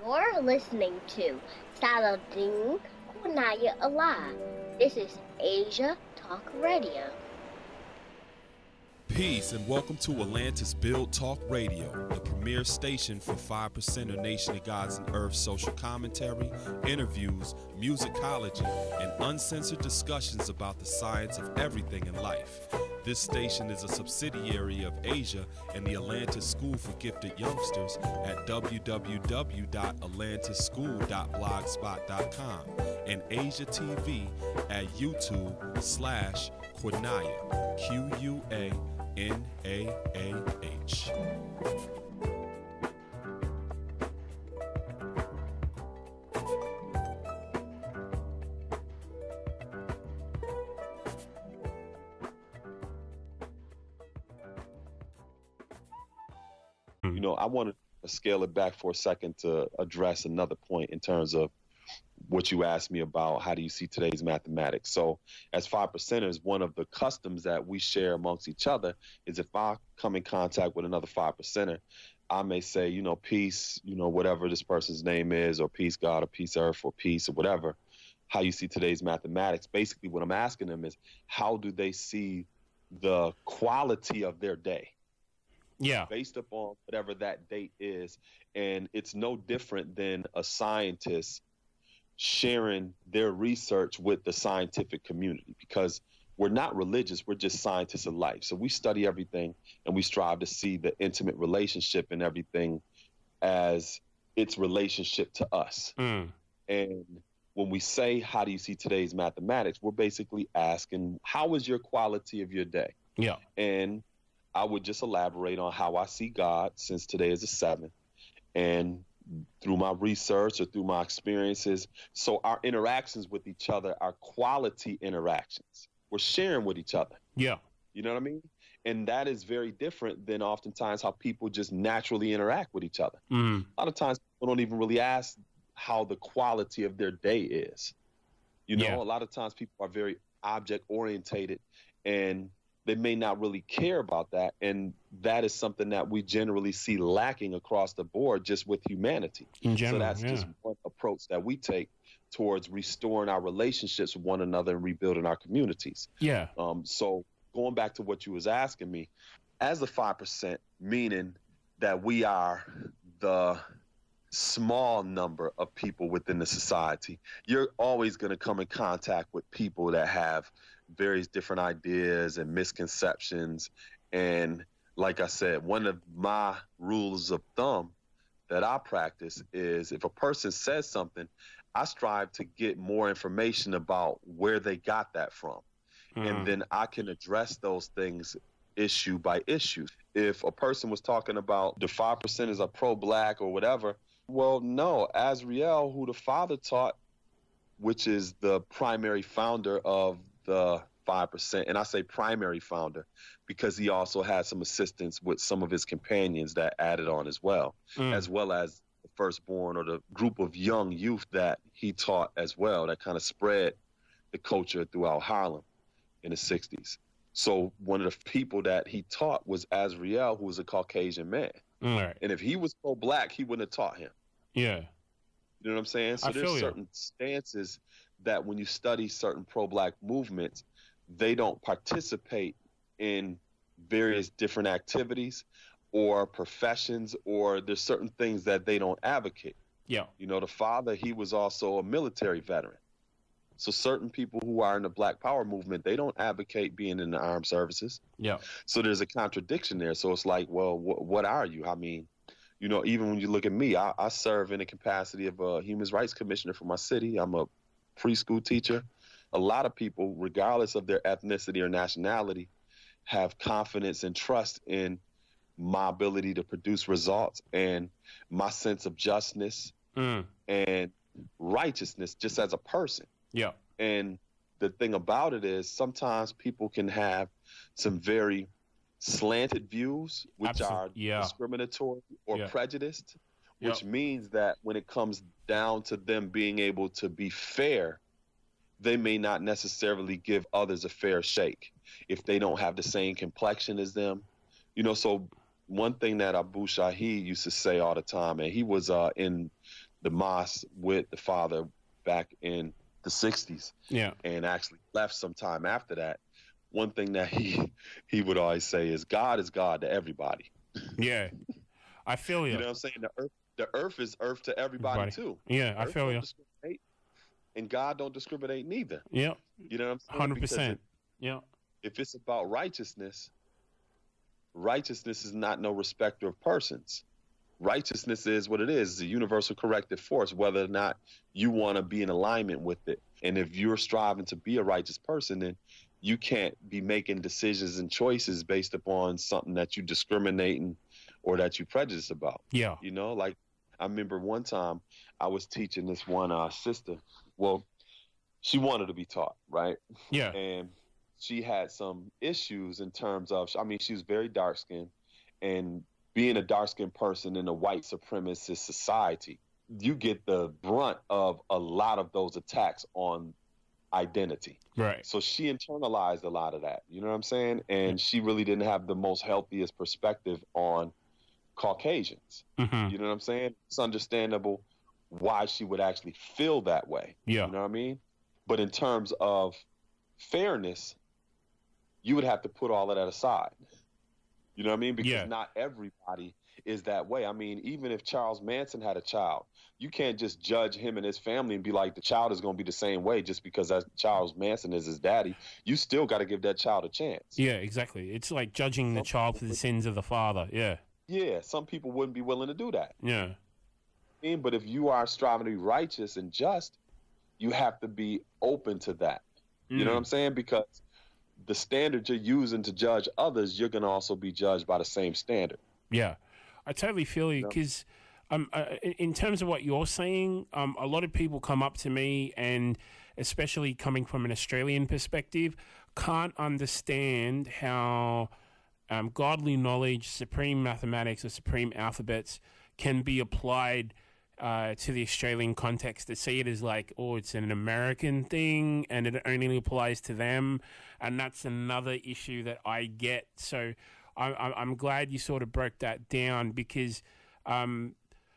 You're listening to Saladin Kunaya Allah. This is Asia Talk Radio. Peace and welcome to Atlantis Build Talk Radio, the premier station for 5% of Nation of Gods and Earth social commentary, interviews, musicology, and uncensored discussions about the science of everything in life. This station is a subsidiary of Asia and the Atlantis School for Gifted Youngsters at www.atlantischool.blogspot.com and Asia TV at YouTube/Quanaya, QUANAAH. You know, I want to scale it back for a second to address another point in terms of what you asked me about how do you see today's mathematics. So as 5%ers, one of the customs that we share amongst each other is if I come in contact with another 5%er, I may say, you know, peace, you know, whatever this person's name is, or peace God, or peace earth, or peace, or whatever, how you see today's mathematics. Basically what I'm asking them is how do they see the quality of their day? Yeah. Based upon whatever that date is. And it's no different than a scientist sharing their research with the scientific community, because we're not religious, we're just scientists of life. So we study everything and we strive to see the intimate relationship in everything as its relationship to us. And when we say, how do you see today's mathematics, we're basically asking, how is your quality of your day? Yeah. And I would just elaborate on how I see God, since today is the 7th, and through my research or through my experiences. So our interactions with each other are quality interactions. We're sharing with each other. Yeah. You know what I mean? And that is very different than oftentimes how people just naturally interact with each other. A lot of times people don't even really ask how the quality of their day is. You know, a lot of times people are very object orientated and they may not really care about that. And that is something that we generally see lacking across the board just with humanity. In general, so that's just one approach that we take towards restoring our relationships with one another and rebuilding our communities. Yeah. So going back to what you was asking me, as a 5%, meaning that we are the small number of people within the society, you're always going to come in contact with people that have various different ideas and misconceptions. And like I said, one of my rules of thumb that I practice is if a person says something, I strive to get more information about where they got that from. And then I can address those things issue by issue. If a person was talking about the 5% are pro-black or whatever, well, no, Azrael, who the father taught, which is the primary founder of the 5%, and I say primary founder because he also had some assistance with some of his companions that added on as well as the firstborn or the group of young youth that he taught as well that kind of spread the culture throughout Harlem in the 60s. So one of the people that he taught was Azrael, who was a Caucasian man. Right. And if he was pro-black, he wouldn't have taught him. Yeah. You know what I'm saying? So there's certain stances that when you study certain pro-black movements, they don't participate in various different activities or professions, or there's certain things that they don't advocate. Yeah. You know, the father, he was also a military veteran. So certain people who are in the Black Power movement, they don't advocate being in the armed services. Yeah. So there's a contradiction there. So it's like, well, what are you? I mean, you know, even when you look at me, I serve in the capacity of a human rights commissioner for my city. I'm a preschool teacher. A lot of people, regardless of their ethnicity or nationality, have confidence and trust in my ability to produce results and my sense of justness and righteousness just as a person. Yeah. And the thing about it is sometimes people can have some very slanted views, which are discriminatory or prejudiced, which means that when it comes down to them being able to be fair, they may not necessarily give others a fair shake if they don't have the same complexion as them. You know, so one thing that Abu Shahid used to say all the time, and he was in the mosque with the father back in the 60s. Yeah. And actually left sometime after that. One thing that he would always say is God to everybody. Yeah. I feel you. You know what I'm saying? The earth is earth to everybody too. Yeah, I feel you. And God don't discriminate neither. Yeah. You know what I'm saying? 100%. Yeah. If it's about righteousness is not no respecter of persons. Righteousness is what it is. It's a universal corrective force, whether or not you want to be in alignment with it. And if you're striving to be a righteous person, then you can't be making decisions and choices based upon something that you discriminating or that you prejudice about. Yeah. You know, like I remember one time I was teaching this one sister. Well, she wanted to be taught, right? Yeah. And she had some issues in terms of, I mean, she was very dark-skinned, and being a dark-skinned person in a white supremacist society, you get the brunt of a lot of those attacks on identity. Right. So she internalized a lot of that. You know what I'm saying? And she really didn't have the most healthiest perspective on Caucasians. Mm-hmm. You know what I'm saying? It's understandable why she would actually feel that way. Yeah. You know what I mean? But in terms of fairness, you would have to put all of that aside. You know what I mean? Because not everybody is that way. I mean, even if Charles Manson had a child, you can't just judge him and his family and be like, the child is going to be the same way just because that's Charles Manson is his daddy. You still got to give that child a chance. Yeah, exactly. It's like judging the child for the sins of the father. Yeah. Yeah, some people wouldn't be willing to do that. Yeah. But if you are striving to be righteous and just, you have to be open to that. You know what I'm saying? Because the standard you're using to judge others, you're going to also be judged by the same standard. Yeah, I totally feel you because in terms of what you're saying, a lot of people come up to me, and especially coming from an Australian perspective, can't understand how godly knowledge, supreme mathematics or supreme alphabets can be applied to the Australian context. To see it as like, oh, it's an American thing and it only applies to them, and that's another issue that I get. So I'm glad you sort of broke that down, because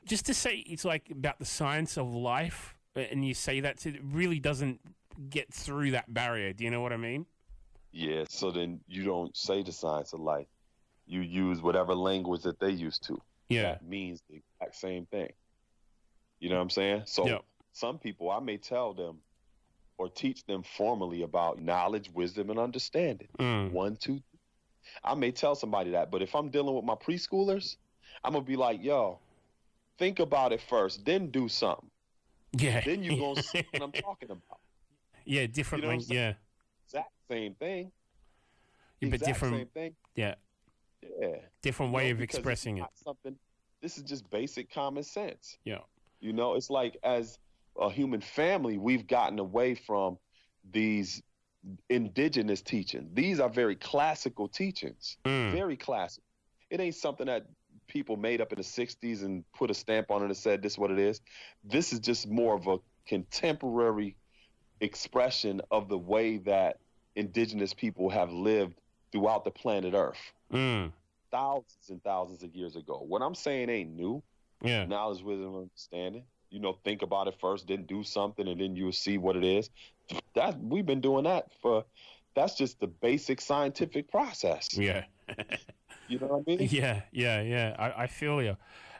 just to say it's like about the science of life, and you say that, it really doesn't get through that barrier. Do you know what I mean? Yeah, so then you don't say the science of life. You use whatever language that they used to. Yeah. That means the exact same thing. You know what I'm saying? So some people, I may tell them or teach them formally about knowledge, wisdom, and understanding. 1, 2. I may tell somebody that, but if I'm dealing with my preschoolers, I'm going to be like, yo, think about it first, then do something. Yeah. Then you're going to see what I'm talking about. Yeah, different. You know yeah. Exact same thing. Yeah, but different. Same thing. Yeah. Yeah. Different way of expressing it. This is just basic common sense. Yeah. You know, it's like as a human family, we've gotten away from these indigenous teachings. These are very classical teachings. Very classic. It ain't something that people made up in the 60s and put a stamp on it and said, this is what it is. This is just more of a contemporary expression of the way that indigenous people have lived throughout the planet Earth. Thousands and thousands of years ago. What I'm saying ain't new. Yeah. Knowledge, wisdom, understanding. You know, think about it first, then do something, and then you'll see what it is. That we've been doing that for. That's just the basic scientific process. Yeah. You know what I mean? Yeah. I feel you.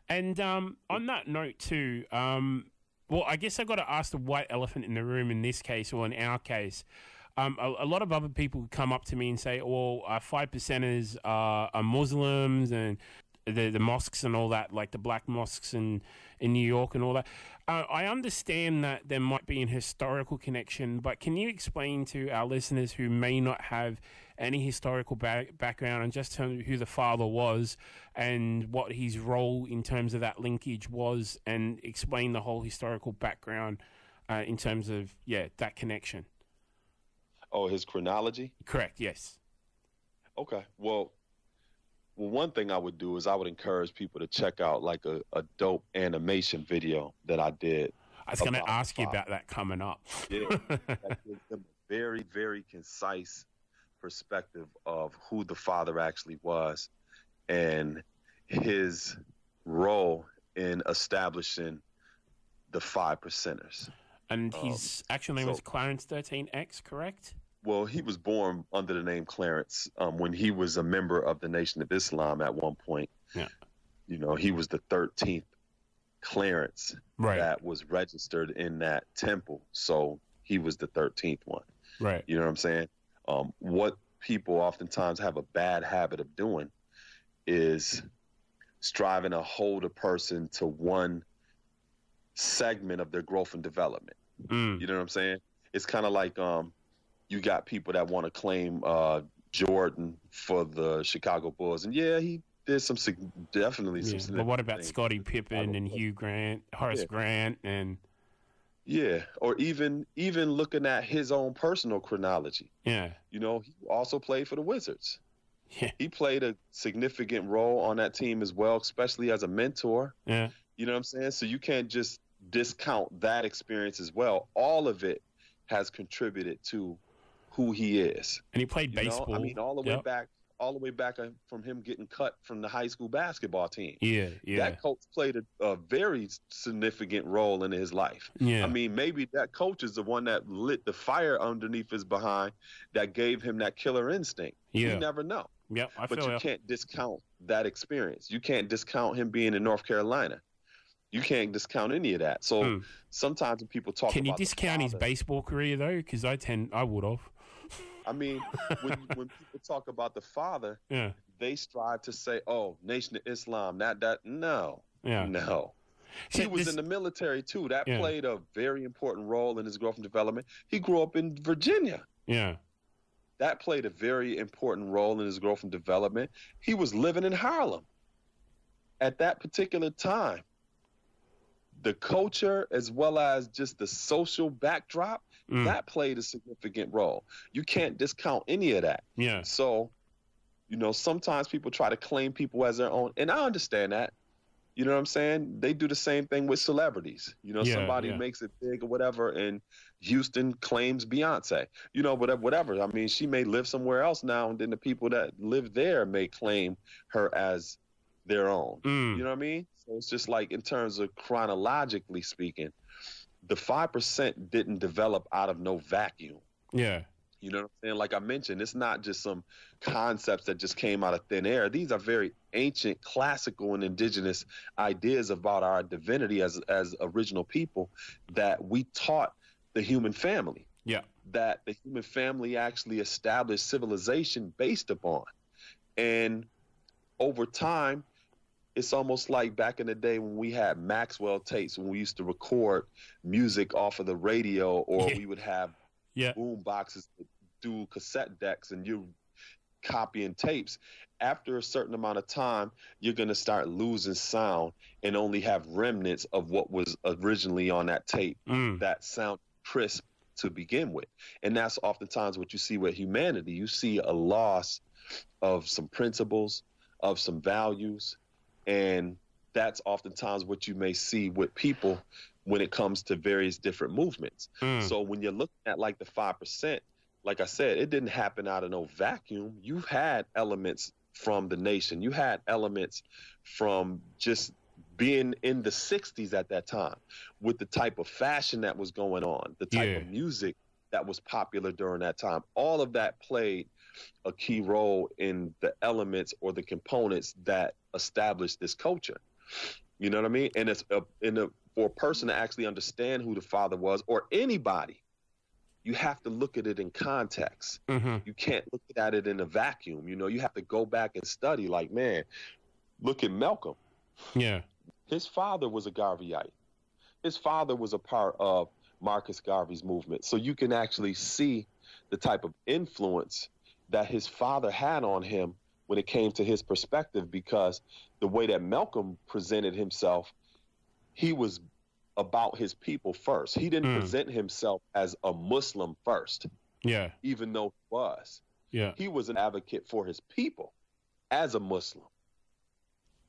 And on that note too, well, I guess I got to ask the white elephant in the room in this case, or in our case. A lot of other people come up to me and say, well, 5%ers are Muslims, and the mosques and all that, like the black mosques in New York and all that. I understand that there might be an historical connection, but can you explain to our listeners who may not have any historical background, and just tell them who the father was and what his role in terms of that linkage was, and explain the whole historical background in terms of, that connection? Oh, his chronology? Correct, yes. Okay, well, one thing I would do is I would encourage people to check out like a dope animation video that I did. I was going to ask you about that coming up. Yeah, that gives them a very, very concise perspective of who the father actually was and his role in establishing the 5%ers. And his actual name was Clarence 13X, correct? Well, he was born under the name Clarence when he was a member of the Nation of Islam at one point. Yeah. You know, he was the 13th Clarence that was registered in that temple. So he was the 13th one. Right. You know what I'm saying? What people oftentimes have a bad habit of doing is striving to hold a person to one segment of their growth and development. You know what I'm saying? It's kind of like you got people that want to claim Jordan for the Chicago Bulls, and yeah, he did some definitely some. But what about Scottie Pippen and Hugh Grant, Horace Grant, and or even looking at his own personal chronology. Yeah, you know, he also played for the Wizards. Yeah, he played a significant role on that team as well, especially as a mentor. Yeah, you know what I'm saying? So you can't just discount that experience as well. All of it has contributed to who he is. And he played baseball. I mean, all the way back from him getting cut from the high school basketball team. Yeah. That coach played a very significant role in his life. Yeah. I mean, maybe that coach is the one that lit the fire underneath his behind that gave him that killer instinct. Yeah. You never know. Yep, but you can't discount that experience. You can't discount him being in North Carolina. You can't discount any of that. So sometimes when people talk about, can you discount his baseball career though? Because I would have. I mean, when people talk about the father, they strive to say, "Oh, Nation of Islam." No. He was in the military too. That played a very important role in his growth and development. He grew up in Virginia. Yeah. That played a very important role in his growth and development. He was living in Harlem at that particular time. The culture, as well as just the social backdrop, that played a significant role. You can't discount any of that. Yeah. So, you know, sometimes people try to claim people as their own, and I understand that. You know what I'm saying? They do the same thing with celebrities. You know, somebody makes it big or whatever, and Houston claims Beyonce. You know, whatever. I mean, she may live somewhere else now, and then the people that live there may claim her as their own. You know what I mean? So it's just like, in terms of chronologically speaking, the 5% didn't develop out of no vacuum. Yeah. You know what I'm saying? Like I mentioned, it's not just some concepts that just came out of thin air. These are very ancient, classical, and indigenous ideas about our divinity as original people that we taught the human family. Yeah. That the human family actually established civilization based upon. And over time, it's almost like back in the day when we had Maxwell tapes, when we used to record music off of the radio, or we would have boom boxes that do cassette decks, and you're copying tapes. After a certain amount of time, you're going to start losing sound and only have remnants of what was originally on that tape that sound crisp to begin with. And that's oftentimes what you see with humanity. You see a loss of some principles, of some values, and that's oftentimes what you may see with people when it comes to various different movements. So when you're looking at like the 5%, like I said, it didn't happen out of no vacuum. You've had elements from the nation. You had elements from just being in the 60s at that time, with the type of fashion that was going on, the type of music that was popular during that time. All of that played a key role in the elements or the components that established this culture. You know what I mean? And it's for a person to actually understand who the father was, or anybody, you have to look at it in context. You can't look at it in a vacuum. You know, you have to go back and study. Like, man, look at Malcolm. Yeah. His father was a Garveyite. His father was a part of Marcus Garvey's movement. So you can actually see the type of influence that his father had on him when it came to his perspective, because the way that Malcolm presented himself, he was about his people first. He didn't present himself as a Muslim first. Yeah. Even though he was. Yeah. He was an advocate for his people as a Muslim.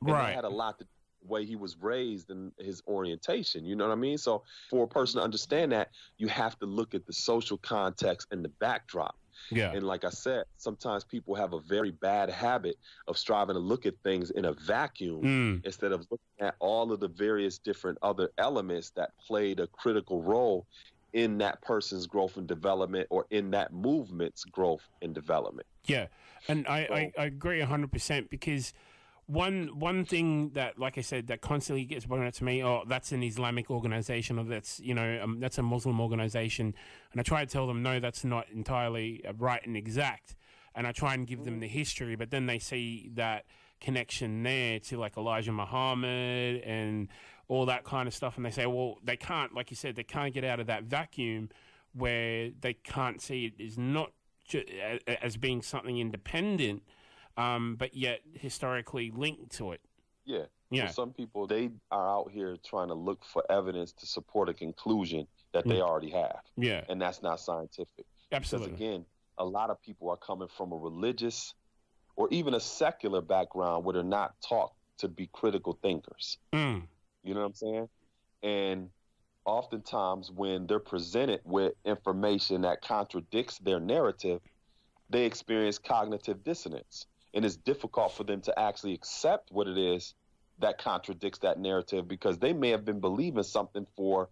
And right. that had a lot to do with the way he was raised and his orientation. You know what I mean? So for a person to understand that, you have to look at the social context and the backdrop. Yeah. And like I said, sometimes people have a very bad habit of striving to look at things in a vacuum instead of looking at all of the various different other elements that played a critical role in that person's growth and development, or in that movement's growth and development. Yeah. And I agree 100%, because one thing that, like I said, that constantly gets brought up to me, oh, that's an Islamic organization, or that's, that's a Muslim organization. And I try to tell them, no, that's not entirely right and exact. And I try and give them the history, but then they see that connection there to like Elijah Muhammad and all that kind of stuff. And they say, well, they can't, like you said, they can't get out of that vacuum where they can't see it as not as being something independent, but yet historically linked to it. Yeah. Yeah. So some people, they are out here trying to look for evidence to support a conclusion that they already have. Yeah. And that's not scientific. Absolutely. Because again, a lot of people are coming from a religious or even a secular background where they're not taught to be critical thinkers. You know what I'm saying? And oftentimes when they're presented with information that contradicts their narrative, they experience cognitive dissonance. And it's difficult for them to actually accept what it is that contradicts that narrative, because they may have been believing something for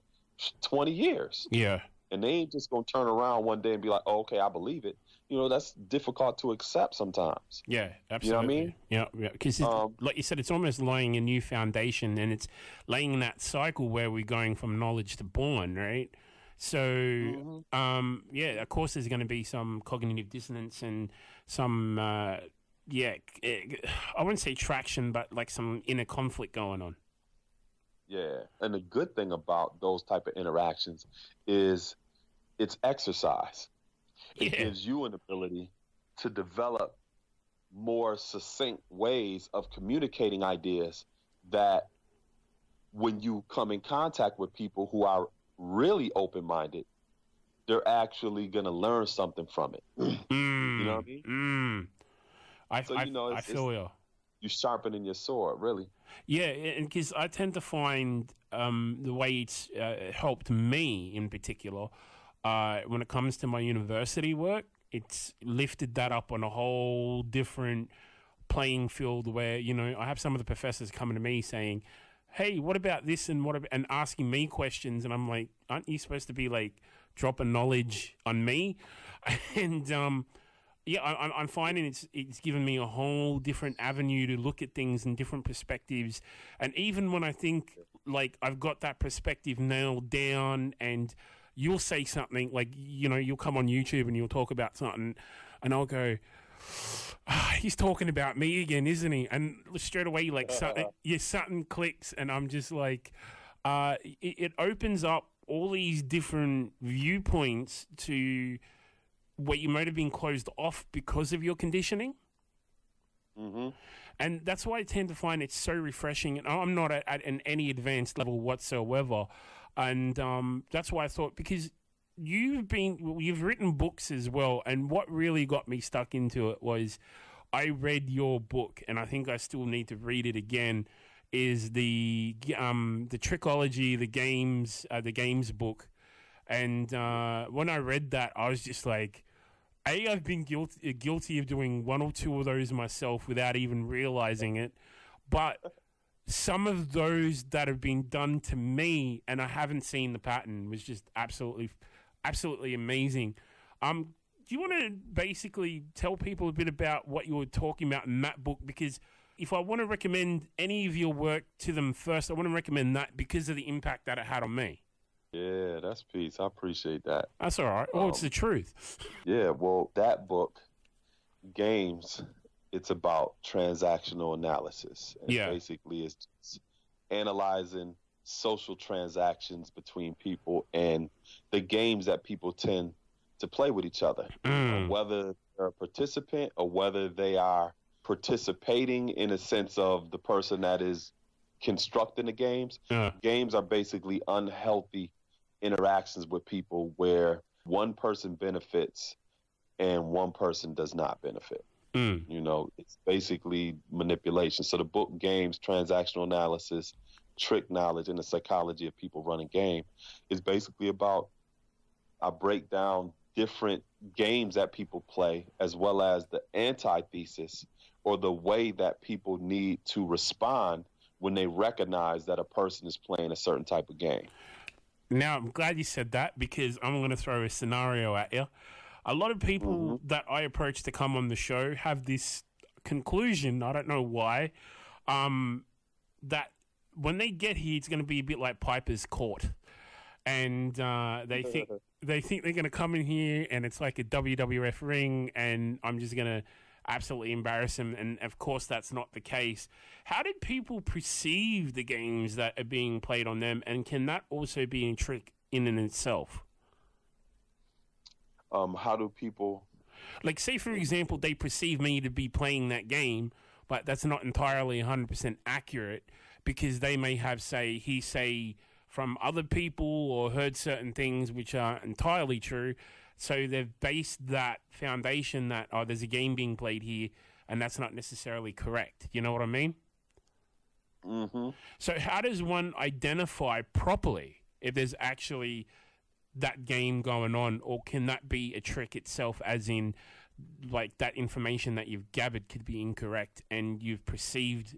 20 years. Yeah. And they ain't just going to turn around one day and be like, oh, okay, I believe it. That's difficult to accept sometimes. Yeah, absolutely. You know what I mean? Yeah. Because like you said, it's almost laying a new foundation, and it's laying that cycle where we're going from knowledge to born, right? So, of course there's going to be some cognitive dissonance and some, I wouldn't say traction, but like some inner conflict going on. Yeah. And the good thing about those type of interactions is it's exercise. It gives you an ability to develop more succinct ways of communicating ideas that when you come in contact with people who are really open-minded, they're actually going to learn something from it. You know what I mean? I feel you. You're sharpening your sword, really. Yeah, and because I tend to find the way it's helped me in particular, when it comes to my university work, it's lifted that up on a whole different playing field where, I have some of the professors coming to me saying, hey, what about this and and asking me questions. And I'm like, aren't you supposed to be like dropping knowledge on me? And I'm finding it's given me a whole different avenue to look at things and different perspectives. And even when I think like I've got that perspective nailed down, and you'll say something like, you'll come on YouTube and you'll talk about something, and I'll go, he's talking about me again, isn't he? And straight away, like something clicks, and I'm just like, it opens up all these different viewpoints to where you might have been closed off because of your conditioning. And that's why I tend to find it so refreshing. And I'm not at any advanced level whatsoever. And that's why I thought, because you've written books as well, and what really got me stuck into it was I read your book, and I think I still need to read it again, is the Trickology, the games book. And when I read that, I was just like, I've been guilty of doing one or two of those myself without even realizing it. But some of those that have been done to me, and I haven't seen the pattern, was just absolutely amazing. Do you want to basically tell people a bit about what you were talking about in that book? Because if I want to recommend any of your work to them first, I want to recommend that because of the impact that it had on me. Yeah, that's peace. I appreciate that. That's all right. Well, it's the truth. Yeah, well, that book, Games, it's about transactional analysis. And basically, it's just analyzing social transactions between people and the games that people tend to play with each other. Whether they're a participant or whether they are participating in a sense of the person that is constructing the games. Games are basically unhealthy interactions with people where one person benefits and one person does not benefit. It's basically manipulation. So the book Games, Transactional Analysis, Trick Knowledge, and the Psychology of People Running Game is basically about, I break down different games that people play, as well as the antithesis or the way that people need to respond when they recognize that a person is playing a certain type of game. Now, I'm glad you said that, because I'm going to throw a scenario at you. A lot of people that I approach to come on the show have this conclusion, I don't know why, that when they get here, it's going to be a bit like Piper's Court. And they think they're going to come in here and it's like a WWF ring and I'm just going to absolutely embarrass them. And, of course, that's not the case. How did people perceive the games that are being played on them? And can that also be a trick in and itself? How do people... Like, say, for example, they perceive me to be playing that game, but that's not entirely 100% accurate because they may have, say, from other people or heard certain things which are entirely true. So they've based that foundation that, oh, there's a game being played here, and that's not necessarily correct. You know what I mean? Mm-hmm. So how does one identify properly if there's actually that game going on, or can that be a trick itself, as in, like, that information that you've gathered could be incorrect and you've perceived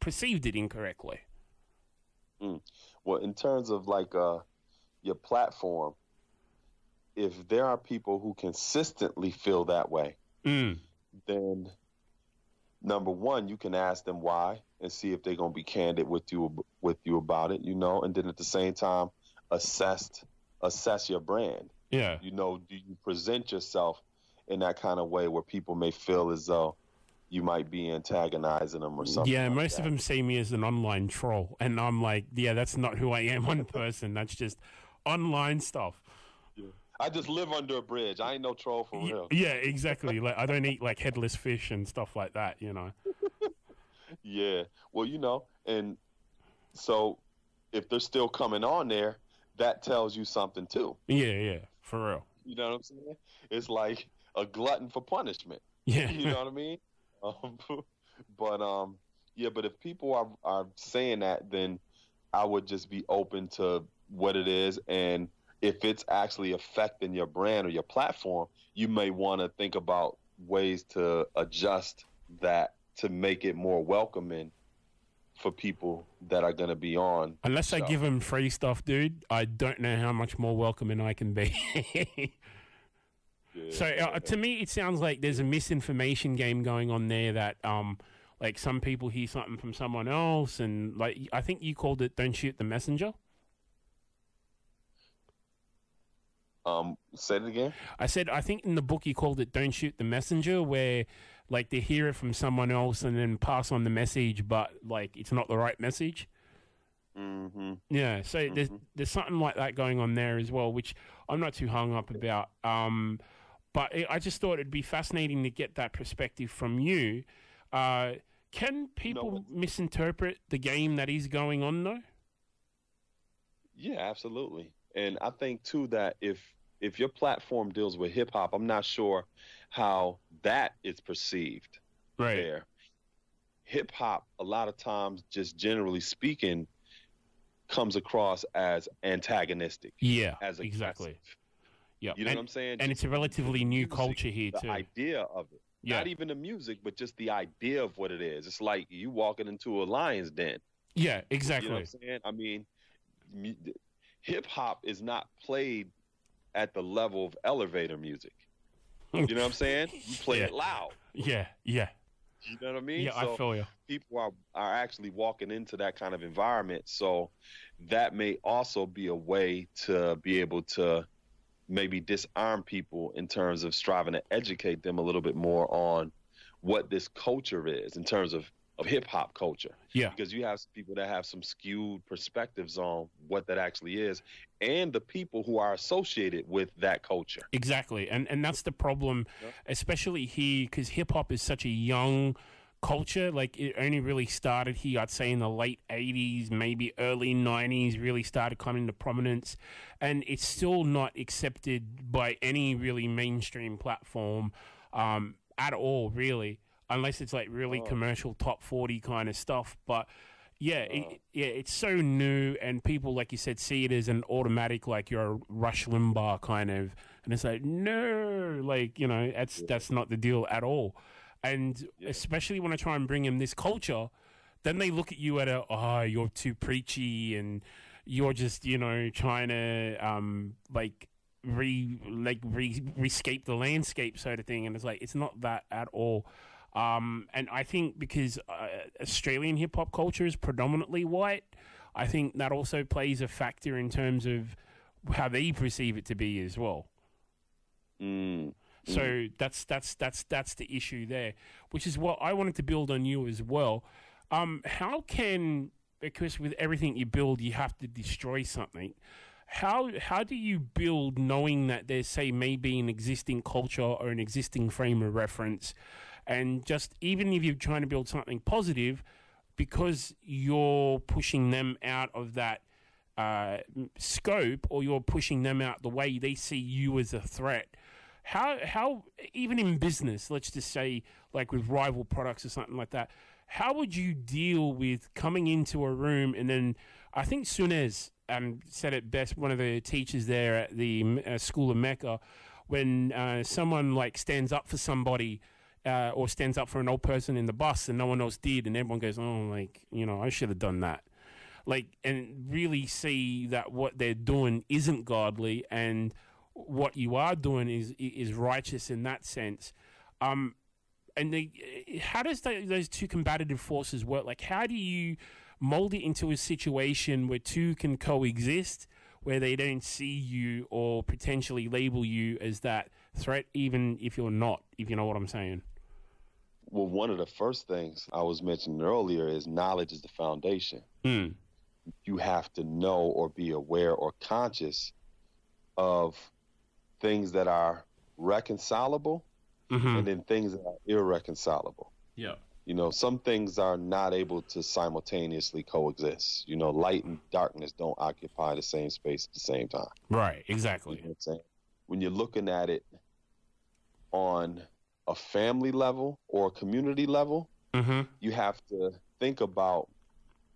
it incorrectly? Well, in terms of like your platform, if there are people who consistently feel that way, then number one, you can ask them why and see if they're gonna be candid with you about it, and then at the same time assess your brand. Yeah. Do you present yourself in that kind of way where people may feel as though you might be antagonizing them or something? Yeah, like most that. of them see me as an online troll, and I'm like, yeah, that's not who I am in person. That's just online stuff. Yeah. I just live under a bridge. I ain't no troll for real. Yeah, exactly. Like, I don't eat like headless fish and stuff like that. Yeah. Well, and so if they're still coming on there, that tells you something too. Yeah, for real. You know what I'm saying? It's like a glutton for punishment. Yeah. You know what I mean? But if people are saying that, then I would just be open to what it is, and if it's actually affecting your brand or your platform, you may want to think about ways to adjust that to make it more welcoming for people that are going to be on. Unless I give them free stuff, dude, I don't know how much more welcoming I can be. Yeah. So to me, it sounds like there's a misinformation game going on there that, like, some people hear something from someone else, and like, I think you called it "Don't Shoot the Messenger." Say it again. I think in the book you called it "Don't Shoot the Messenger," where like they hear it from someone else and then pass on the message, but like it's not the right message. Mm-hmm. Yeah, so there's something like that going on there as well, which I'm not too hung up about. But I just thought it'd be fascinating to get that perspective from you. Can people misinterpret the game that is going on, though? Yeah, absolutely. And I think, too, that if your platform deals with hip-hop, I'm not sure how that is perceived there. Hip-hop, a lot of times, just generally speaking, comes across as antagonistic. Yeah, as exactly. Yeah, you know what I'm saying? And it's a relatively new culture here too. The idea of it, not even the music, but just the idea of what it is. It's like you walking into a lion's den. Yeah, exactly. You know what I'm saying? I mean, hip hop is not played at the level of elevator music. You know what I'm saying? You play it loud. Yeah. You know what I mean? Yeah, so I feel you. People are actually walking into that kind of environment. So that may also be a way to be able to maybe disarm people in terms of striving to educate them a little bit more on what this culture is in terms of hip-hop culture. Yeah. Because you have some people that have some skewed perspectives on what that actually is and the people who are associated with that culture. Exactly. And that's the problem, especially here, because hip-hop is such a young culture. Like, it only really started here, I'd say, in the late 80s, maybe early 90s, really started coming to prominence. And it's still not accepted by any really mainstream platform at all, really. Unless it's like really commercial top 40 kind of stuff. But It's so new, and people, like you said, see it as an automatic, like you're a Rush Limbaugh kind of, and it's like, no, like, you know, that's not the deal at all. And especially when I try and bring in this culture, then they look at you at you're too preachy, and you're just, you know, trying to rescape the landscape sort of thing, and it's like, it's not that at all. And I think because Australian hip-hop culture is predominantly white, I think that also plays a factor in terms of how they perceive it to be as well. So that's the issue there, which is what I wanted to build on you as well. How can, because with everything you build, you have to destroy something. How do you build knowing that there's, say, maybe an existing culture or an existing frame of reference, and just even if you're trying to build something positive, because you're pushing them out of that scope, or you're pushing them out the way they see you as a threat. How even in business, let's just say like with rival products or something like that, how would you deal with coming into a room, and then I think Sunez said it best, one of the teachers there at the School of Mecca, when someone like stands up for somebody or stands up for an old person in the bus and no one else did, and everyone goes, oh, like, you know, I should have done that. Like, and really see that what they're doing isn't godly, and what you are doing is righteous in that sense. And how does those two combative forces work? Like, how do you mold it into a situation where two can coexist, where they don't see you or potentially label you as that threat, even if you're not, if you know what I'm saying? Well, one of the first things I was mentioning earlier is knowledge is the foundation. You have to know or be aware or conscious of things that are reconcilable and then things that are irreconcilable. Yeah. You know, some things are not able to simultaneously coexist. You know, light and darkness don't occupy the same space at the same time. Right, exactly. You know what I'm saying? When you're looking at it on a family level or a community level, you have to think about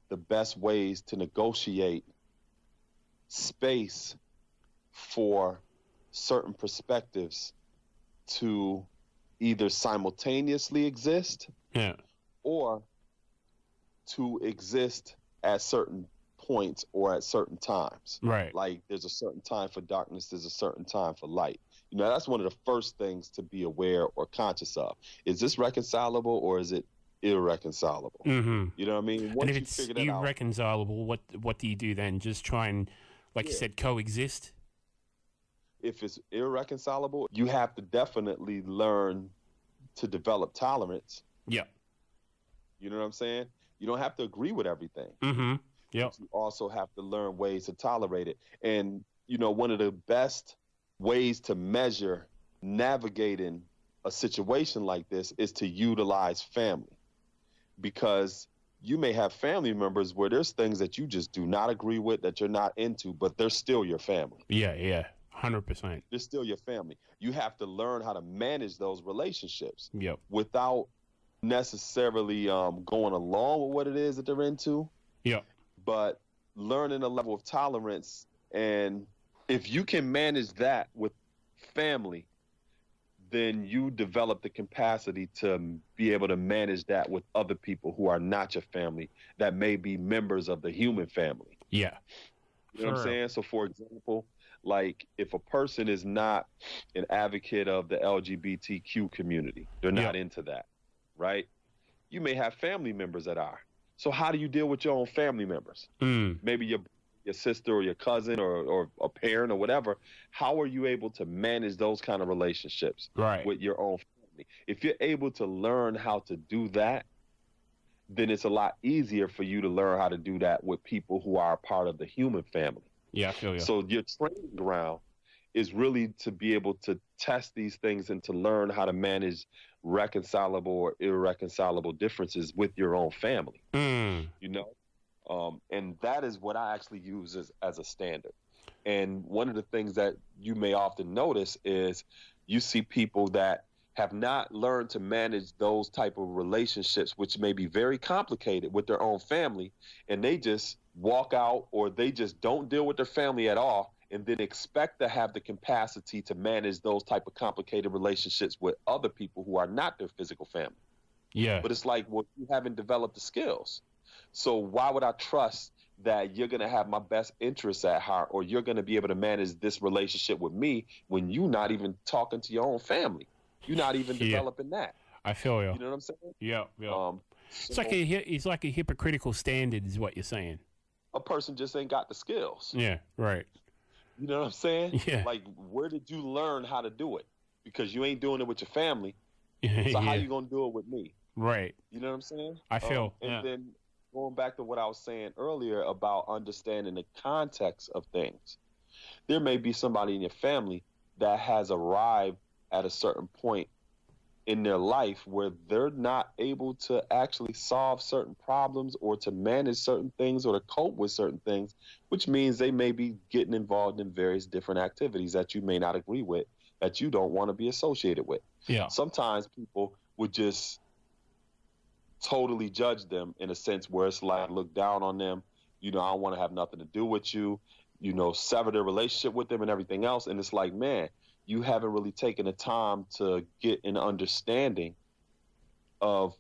the best ways to negotiate space for certain perspectives to either simultaneously exist or to exist at certain points or at certain times. Right. Like there's a certain time for darkness, there's a certain time for light. You know, that's one of the first things to be aware or conscious of. Is this reconcilable or is it irreconcilable? You know what I mean? Once and if it's irreconcilable, what do you do then? Just try and, like you said, coexist? If it's irreconcilable, you have to definitely learn to develop tolerance. Yeah. You know what I'm saying? You don't have to agree with everything. Yeah. You also have to learn ways to tolerate it. And, you know, one of the best ways to measure navigating a situation like this is to utilize family, because you may have family members where there's things that you just do not agree with, that you're not into, but they're still your family. Yeah. 100%. They're still your family. You have to learn how to manage those relationships without necessarily going along with what it is that they're into. But learning a level of tolerance. And if you can manage that with family, then you develop the capacity to be able to manage that with other people who are not your family, that may be members of the human family. Yeah. You know what I'm saying? So, for example, like if a person is not an advocate of the LGBTQ community, they're not into that, right? You may have family members that are. So how do you deal with your own family members? Maybe your sister or your cousin or a parent or whatever. How are you able to manage those kind of relationships with your own family? If you're able to learn how to do that, then it's a lot easier for you to learn how to do that with people who are a part of the human family. Yeah, I feel you. So your training ground is really to be able to test these things and to learn how to manage reconcilable or irreconcilable differences with your own family. You know, and that is what I actually use as a standard. And one of the things that you may often notice is you see people that have not learned to manage those type of relationships, which may be very complicated with their own family, and they just walk out or they just don't deal with their family at all, and then expect to have the capacity to manage those type of complicated relationships with other people who are not their physical family. Yeah. But it's like, well, you haven't developed the skills. So why would I trust that you're going to have my best interests at heart, or you're going to be able to manage this relationship with me when you're not even talking to your own family? You're not even developing that. I feel you. You know what I'm saying? Yeah, yeah. It's So like a hypocritical standard is what you're saying. a person just ain't got the skills. Yeah, right. You know what I'm saying? Yeah. Like, where did you learn how to do it? Because you ain't doing it with your family. So Yeah. how you going to do it with me? Right. You know what I'm saying? I feel, And then going back to what I was saying earlier about understanding the context of things, there may be somebody in your family that has arrived at a certain point in their life where they're not able to actually solve certain problems or to manage certain things or to cope with certain things, which means they may be getting involved in various different activities that you may not agree with, that you don't want to be associated with. Yeah. Sometimes people would just totally judge them in a sense where it's like, look down on them, you know, I don't want to have nothing to do with you, you know, sever their relationship with them and everything else. And it's like, man, you haven't really taken the time to get an understanding of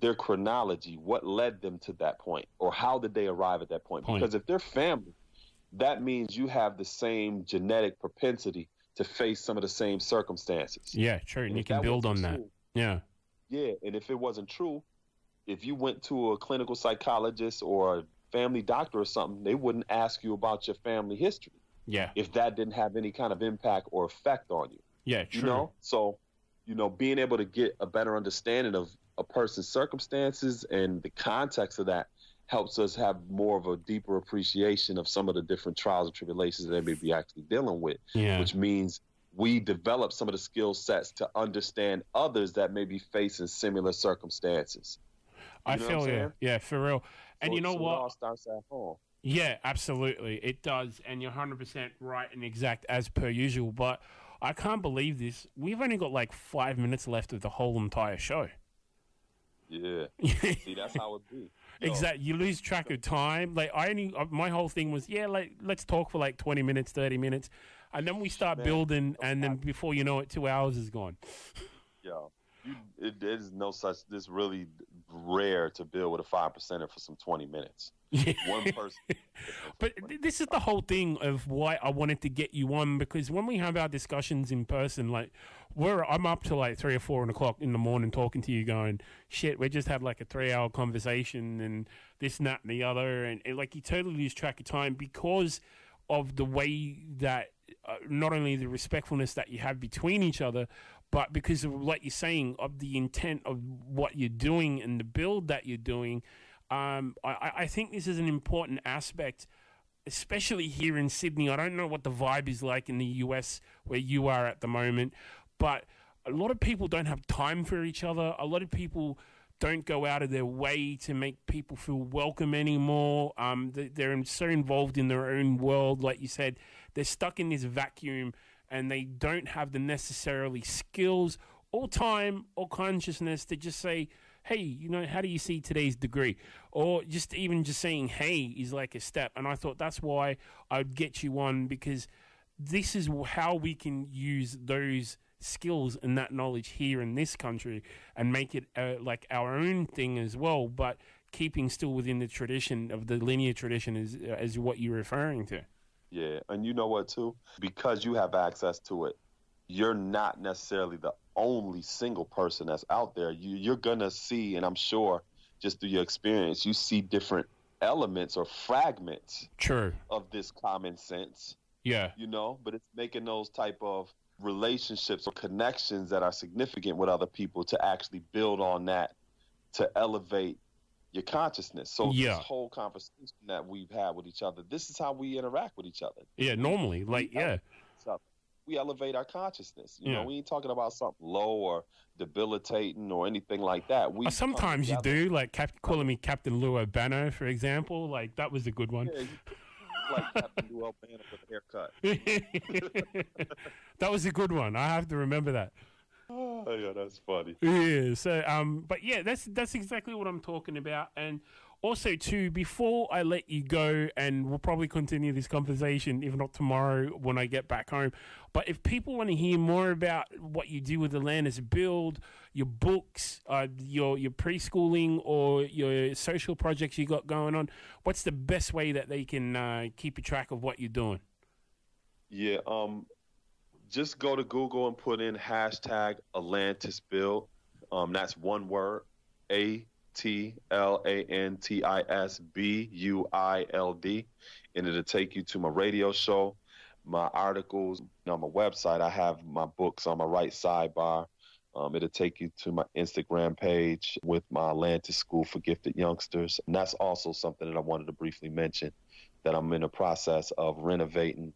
their chronology, what led them to that point, or how did they arrive at that point? Because if they're family, that means you have the same genetic propensity to face some of the same circumstances. Yeah, true. And you can build on that. Yeah. Yeah, and if it wasn't true, if you went to a clinical psychologist or a family doctor or something, they wouldn't ask you about your family history. Yeah. If that didn't have any kind of impact or effect on you. Yeah, true. You know? So, you know, being able to get a better understanding of a person's circumstances and the context of that helps us have more of a deeper appreciation of some of the different trials and tribulations that they may be actually dealing with. Yeah. Which means we develop some of the skill sets to understand others that may be facing similar circumstances. I feel you. Yeah, for real. And So- you know so what? It all starts at home. Yeah, absolutely. It does. And you're 100% right and exact as per usual. But I can't believe this. We've only got like 5 minutes left of the whole entire show. Yeah. See, that's how it be. Yo, Exactly. You lose track of time. Like my whole thing was, let's talk for like 20 minutes, 30 minutes. And then we start building. And then before you know it, 2 hours is gone. Yo, it is no such, this really rare to build with a 5%er for some 20 minutes. One person. But this is the whole thing of why I wanted to get you on, because when we have our discussions in person, like I'm up to like 3 or 4 o'clock in the morning talking to you going, shit, we just had like a 3-hour conversation and this and that and the other. And like you totally lose track of time because of the way that not only the respectfulness that you have between each other, but because of, like you're saying, of the intent of what you're doing and the build that you're doing. I think this is an important aspect, especially here in Sydney. I don't know what the vibe is like in the US where you are at the moment, but a lot of people don't have time for each other. A lot of people don't go out of their way to make people feel welcome anymore. They're so involved in their own world. Like you said, they're stuck in this vacuum and they don't have the necessarily skills or time or consciousness to just say, hey, you know, how do you see today's degree? Or just saying, hey, is like a step. And I thought that's why I'd get you on, because this is how we can use those skills and that knowledge here in this country and make it like our own thing as well, but keeping still within the tradition of the linear tradition as what you're referring to. Yeah, and you know what, too? Because you have access to it, you're not necessarily the only single person that's out there. You're going to see, and I'm sure just through your experience, you see different elements or fragments of this common sense. Yeah. You know, but it's making those type of relationships or connections that are significant with other people to actually build on that, to elevate your consciousness. So this whole conversation that we've had with each other, this is how we interact with each other. Yeah, normally. We elevate our consciousness. You know, we ain't talking about something low or debilitating or anything like that. Sometimes you do, like calling me Captain Lou Albano, for example. Like, that was a good one. Yeah, like Captain Lou Albano with a haircut. That was a good one. I have to remember that. Oh, yeah, that's funny. Yeah. So, but yeah, that's exactly what I'm talking about. And also, too, before I let you go, and we'll probably continue this conversation, if not tomorrow when I get back home. But if people want to hear more about what you do with Atlantis Build, your books, your preschooling, or your social projects you got going on, what's the best way that they can keep a track of what you're doing? Yeah, just go to Google and put in hashtag Atlantis Build. That's one word, ATLANTISBUILD, and it'll take you to my radio show, my articles. On my website, I have my books on my right sidebar. It'll take you to my Instagram page with my Atlantis School for Gifted Youngsters. And that's also something that I wanted to briefly mention, that I'm in the process of renovating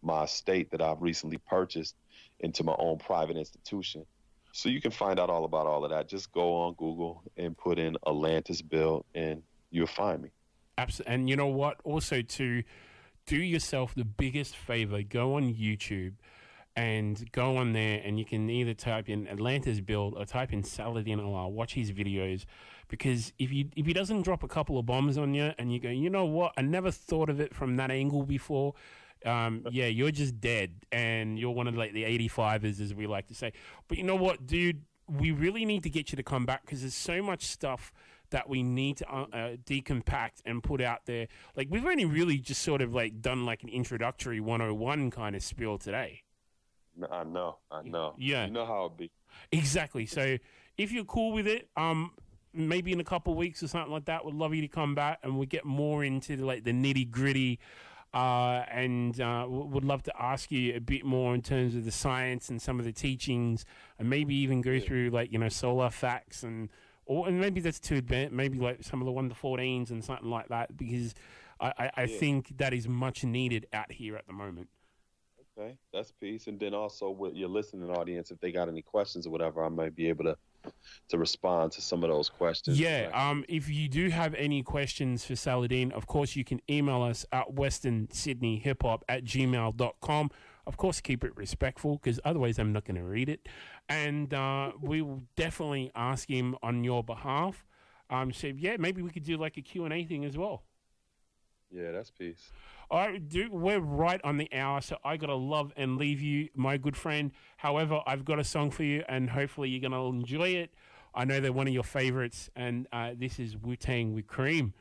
my estate that I've recently purchased into my own private institution. So you can find out all about all of that. Just go on Google and put in Atlantis Build, and you'll find me. Absolutely. And you know what? Also, to do yourself the biggest favor, go on YouTube and go on there, and you can either type in Atlantis Build or type in Saladin. Watch his videos, because if he doesn't drop a couple of bombs on you and you go, you know what? I never thought of it from that angle before. Yeah, you're just dead, and you're one of like the 85ers, as we like to say. But you know what, dude? We really need to get you to come back, because there's so much stuff that we need to decompact and put out there. Like, we've only really just sort of like done like an introductory 101 kind of spiel today. I know. Yeah. You know how it be. Exactly. So if you're cool with it, maybe in a couple of weeks or something like that, we'd love you to come back and we'll get more into like the nitty gritty. And would love to ask you a bit more in terms of the science and some of the teachings, and maybe even go through like, solar facts, and maybe that's too advanced, maybe like some of the 1-to-14s and something like that, because I think that is much needed out here at the moment. Okay, that's peace. And then also with your listening audience, if they got any questions or whatever, I might be able to respond to some of those questions. Yeah, if you do have any questions for Saladin, of course, you can email us at westernsydneyhiphop@gmail.com. Of course, keep it respectful, because otherwise I'm not going to read it. And we will definitely ask him on your behalf. So, yeah, maybe we could do like a Q&A thing as well. Yeah, that's peace. All right, dude, we're right on the hour, so I got to love and leave you, my good friend. However, I've got a song for you, and hopefully you're going to enjoy it. I know they're one of your favorites, and this is Wu-Tang with Cream.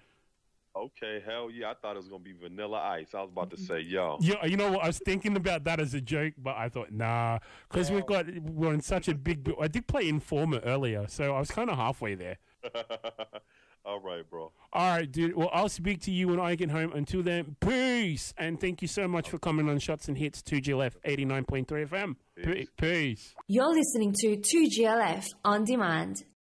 Okay, hell yeah. I thought it was going to be Vanilla Ice. I was about to say, yo. Yeah, you know what? I was thinking about that as a joke, but I thought, nah, because we're in such a big... I did play Informer earlier, so I was kind of halfway there. All right, bro. All right, dude. Well, I'll speak to you when I get home. Until then, peace. And thank you so much for coming on Shotz N Hits 2GLF 89.3 FM. Peace. You're listening to 2GLF On Demand.